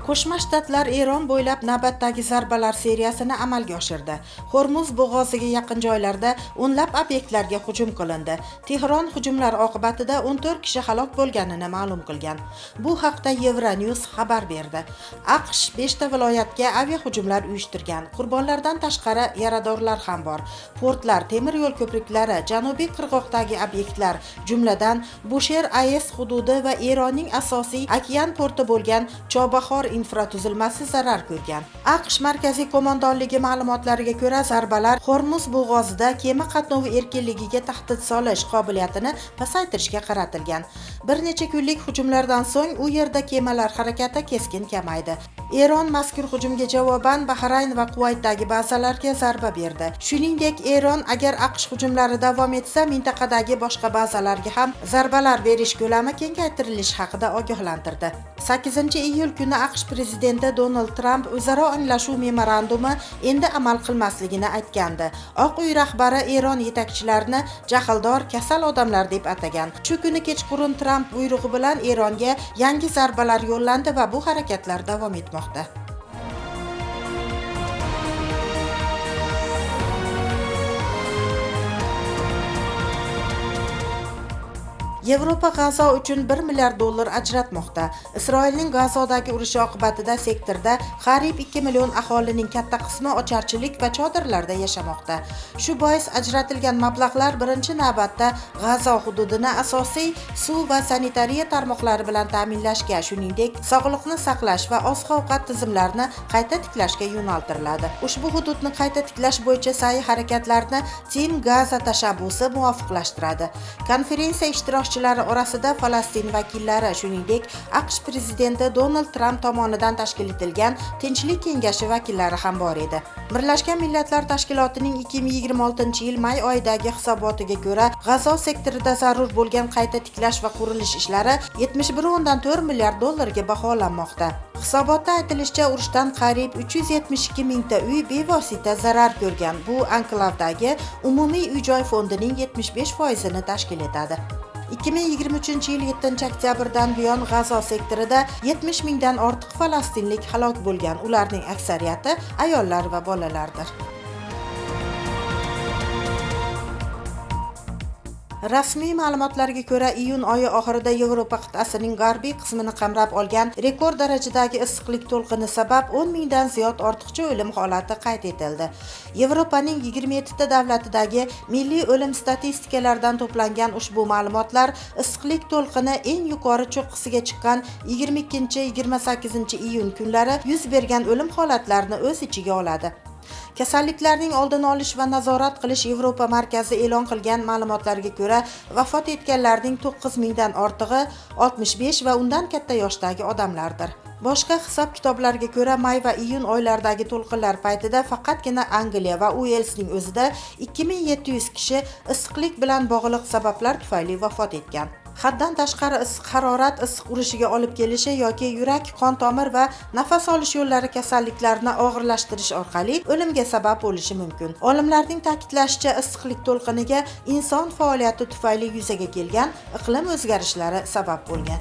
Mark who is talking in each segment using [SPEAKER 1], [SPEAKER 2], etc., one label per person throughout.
[SPEAKER 1] Qo'shma Shtatlar Eron bo'ylab navbatdagi zarbalar seriyasini amalga oshirdi. Hormuz bo'g'oziga yaqin joylarda o'nlab obyektlarga hujum qilindi. Tehron hujumlar oqibatida 14 kishi halok bo'lganini ma'lum qilgan. Bu haqda Euronews xabar berdi. AQSh 5 ta viloyatga aviahujumlar uyushtirgan. Qurbonlardan tashqari yaradorlar ham bor. Portlar, temir yo'l ko'priklari, janubiy qirg'oqdagi obyektlar, jumladan Bushehr AES hududi va Eronning asosiy okean porti bo'lgan Chobahor infratuzilmasi zarar ko'rgan. AQSh markaziy qo'mondonligi ma'lumotlariga ko'ra, zarbalar Hormuz bo'g'ozida kema qatnovi erkinligiga tahdid solish qobiliyatini pasaytirishga qaratilgan. Bir necha kunlik hujumlardan so'ng u yerda kemalar harakati keskin kamaydi. Eron mazkur hujumga javoban Bahrayn va Kuvaytdagi bazalarga zarba berdi. Shuningdek, Eron agar AQSh hujumlari davom etsa, mintaqadagi boshqa bazalarga ham zarbalar berish ko'lami kengaytirilishi haqida ogohlantirdi. 8-iyul kuni AQSh prezidenti Donald Tramp o'zaro anglashuv memorandumi endi amal qilmasligini aytgandi. Oq uy rahbari Eron yetakchilarini jahldor, kasal odamlar deb atagan. Shu kuni kechqurun Tramp buyrug'i bilan Eronga yangi zarbalar yo'llandi va bu harakatlar davom etmoqda. Yevropa G'azo uchun $1 milliard ajratmoqda. Isroilning G'azodagi urushi oqibatida sektorda qariyb 2 million aholining katta qismi ocharchilik va chodirlarda yashamoqda. Shu bois ajratilgan mablag'lar birinchi navbatda G'azo hududini asosiy suv va sanitariya tarmoqlari bilan ta'minlashga, shuningdek, sog'liqni saqlash va oziq-ovqat tizimlarini qayta tiklashga yo'naltiriladi. Ushbu hududni qayta tiklash bo'yicha sa'y-harakatlarni Team Gaza tashabbusi muvofiqlashtiradi. Konferensiya ishtirokchilari orasida Falastin vakillari, shuningdek, AQSh prezidenti Donald Tramp tomonidan tashkil etilgan Tinchlik kengashi vakillari ham bor edi. Birlashgan Millatlar Tashkilotining 2026-yil may oyidagi hisobotiga ko'ra, G'azo sektorida zarur bo'lgan qayta tiklash va qurilish ishlari $71.4 milliard ga baholanmoqda. Hisobotda aytilishicha, urushdan qariyb 372 mingta uy bevosita zarar ko'rgan. Bu anklavdagi umumiy uy-joy fondining 75%ni tashkil etadi. 2023-yil 7-oktyabrdan buyon G'azo sektorida 70 mingdan ortiq falastinlik halok bo'lgan. Ularning aksariyati ayollar va bolalardir. Rasmiy ma'lumotlarga ko'ra, iyun oyi oxirida Yevropa qit'asining g'arbiy qismini qamrab olgan rekord darajadagi issiqlik to'lqini sabab 10 mingdan ziyod ortiqcha o'lim holati qayd etildi. Yevropaning 27 ta davlatidagi milliy o'lim statistikalaridan to'plangan ushbu ma'lumotlar issiqlik to'lqini eng yuqori cho'qqisiga chiqqan 22-28-iyun kunlari yuz bergan o'lim holatlarini o'z ichiga oladi. Kasalliklarning oldini olish va nazorat qilish Yevropa markazi e'lon qilgan ma'lumotlarga ko'ra, vafot etganlarning 9 mingdan ortig'i 65 va undan katta yoshdagi odamlardir. Boshqa hisob-kitoblarga ko'ra, may va iyun oylaridagi to'lqinlar paytida faqatgina Angliya va Uelsning o'zida 2700 kishi issiqlik bilan bog'liq sabablar tufayli vafot etgan. Haddan tashqari issiq harorat issiq urishiga olib kelishi yoki yurak, qon tomir va nafas olish yo'llari kasalliklarini og'irlashtirish orqali o'limga sabab bo'lishi mumkin. Olimlarning ta'kidlashicha, issiqlik to'lqiniga inson faoliyati tufayli yuzaga kelgan iqlim o'zgarishlari sabab bo'lgan.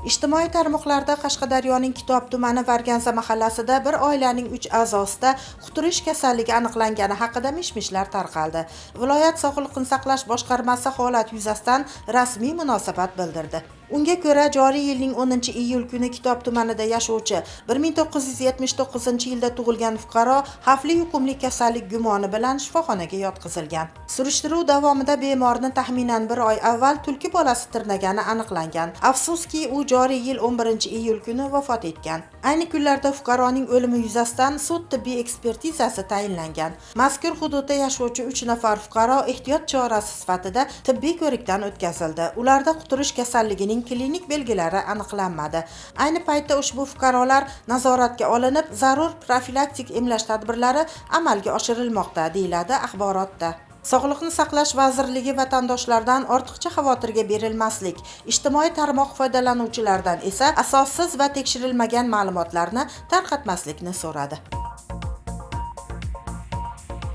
[SPEAKER 1] Ijtimoiy tarmoqlarda Qashqadaryoning Kitob tumani Varganza mahallasida bir oilaning 3 a'zosida quturish kasalligi aniqlangani haqida mish-mishlar tarqaldi. Viloyat Sog'liqni saqlash boshqarmasi holat yuzasidan rasmiy munosabat bildirdi. Unga ko'ra, joriy yilning 10-iyul kuni Kitob tumanida yashovchi 1979-yilda tug'ilgan fuqaro xavfli yuqumli kasallik gumoni bilan shifoxonaga yotqizilgan. Surishtiruv davomida bemorni taxminan 1 oy avval tulki bolasi tirnagani aniqlangan. Afsuski, u joriy yil 11-iyul kuni vafot etgan. Ayni kunlarda fuqaroning o'limi yuzasidan sud tibbiy ekspertizasi tayinlangan. Mazkur hududda yashovchi 3 nafar fuqaro ehtiyot chorasi sifatida tibbiy ko'rikdan o'tkazildi. Ularda quturish kasalligining klinik belgilari aniqlanmadi. Ayni paytda ushbu fuqarolar nazoratga olinib, zarur profilaktik emlash tadbirlari amalga oshirilmoqda, deyiladi axborotda. Sog'liqni saqlash vazirligi vatandoshlardan ortiqcha xavotirga berilmaslik, ijtimoiy tarmoq foydalanuvchilaridan esa asossiz va tekshirilmagan ma'lumotlarni tarqatmaslikni so'radi.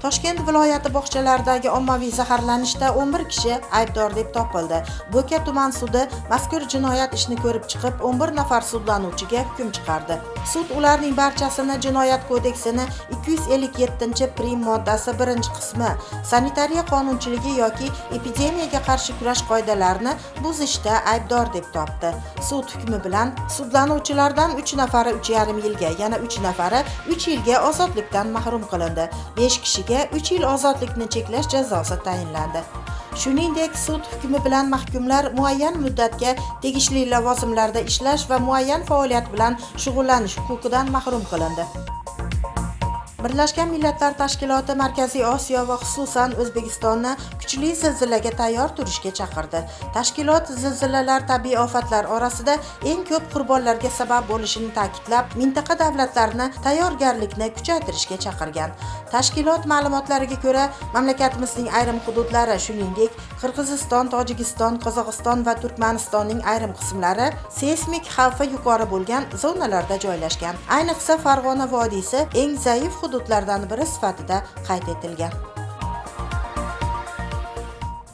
[SPEAKER 1] Toshkent viloyati bog'chalaridagi ommaviy zaharlanishda 11 kishi aybdor deb topildi. Bo'ka tuman sudi mazkur jinoyat ishini ko'rib chiqib, 11 nafar sudlanuvchiga hukm chiqardi. Sud ularning barchasini Jinoyat kodeksining 257-prim moddasi 1-qismi sanitariya qonunchiligi yoki epidemiyaga qarshi kurash qoidalarini buzishda aybdor deb topdi. Sud hukmi bilan sudlanuvchilardan 3 nafari 3,5 yilga, yana 3 nafari 3 yilga ozodlikdan mahrum qilindi. 5 kishiga 3 yil ozodlikni cheklash jazosi tayinlandi. Shuningdek, sud hukmi bilan mahkumlar muayyan muddatga tegishli lavozimlarda ishlash va muayyan faoliyat bilan shug'ullanish huquqidan mahrum qilindi. Birlashgan Millatlar Tashkiloti Markaziy Osiyo va xususan O'zbekistonni kuchli zilzilaga tayyor turishga chaqirdi. Tashkilot zilzilalar tabiiy ofatlar orasida eng ko'p qurbonlarga sabab bo'lishini ta'kidlab, mintaqa davlatlarini tayyorgarlikni kuchaytirishga chaqirgan. Tashkilot ma'lumotlariga ko'ra, mamlakatimizning ayrim hududlari, shuningdek, Qirg'iziston, Tojikiston, Qozog'iston va Turkmanistonning ayrim qismlari seysmik xavfi yuqori bo'lgan zonalarda joylashgan. Ayniqsa Farg'ona vodiysi eng zaif hududlardan biri sifatida qayd etilgan.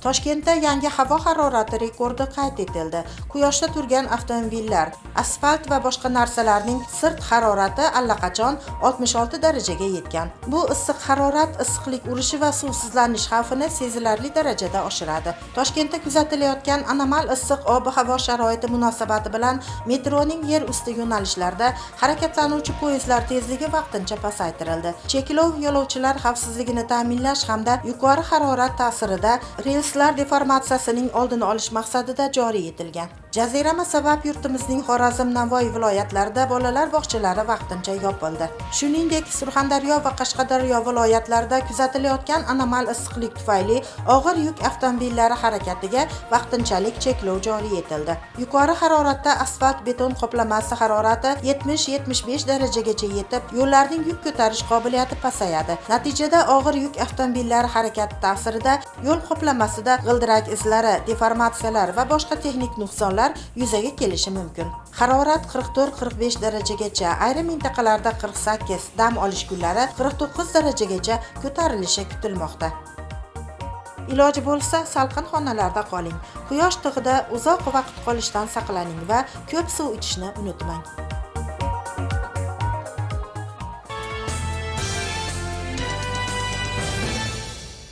[SPEAKER 1] Toshkentda yangi havo harorati rekordi qayd etildi. Quyoshda turgan avtomobillar, asfalt va boshqa narsalarning sirt harorati allaqachon 66 darajaga yetgan. Bu issiq harorat issiqlik urishi va suvsizlanish xavfini sezilarli darajada oshiradi. Toshkentda kuzatilayotgan anomal issiq ob-havo sharoiti munosabati bilan metroning yer usti yo'nalishlarida harakatlanuvchi poyezdlar tezligi vaqtincha pasaytirildi. Cheklov yo'lovchilar xavfsizligini ta'minlash hamda yuqori harorat ta'sirida relslar deformatsiyasining oldini olish maqsadida joriy etilgan. Jazirama sabab yurtimizning Xorazm, Navoiy viloyatlarida bolalar bog'chalari vaqtincha yopildi. Shuningdek, Surxondaryo va Qashqadaryo viloyatlarida kuzatilayotgan anomal issiqlik tufayli og'ir yuk avtomobillari harakatiga vaqtinchalik cheklov joriy etildi. Yuqori haroratda asfalt beton qoplamasi harorati 70-75 darajagacha yetib, yo'llarning yuk ko'tarish qobiliyati pasayadi. Natijada og'ir yuk avtomobillari harakati ta'sirida yo'l qoplamasida g'ildirak izlari, deformatsiyalar va boshqa texnik nuqsonlar yuzaga kelishi mumkin. Harorat 44-45 darajagacha, ayrim mintaqalarda 48, dam olish kunlari 49 darajagacha ko'tarilishi kutilmoqda. Iloji bo'lsa, salqin xonalarda qoling. Quyosh tig'ida uzoq vaqt qolishdan saqlaning va ko'p suv ichishni unutmang.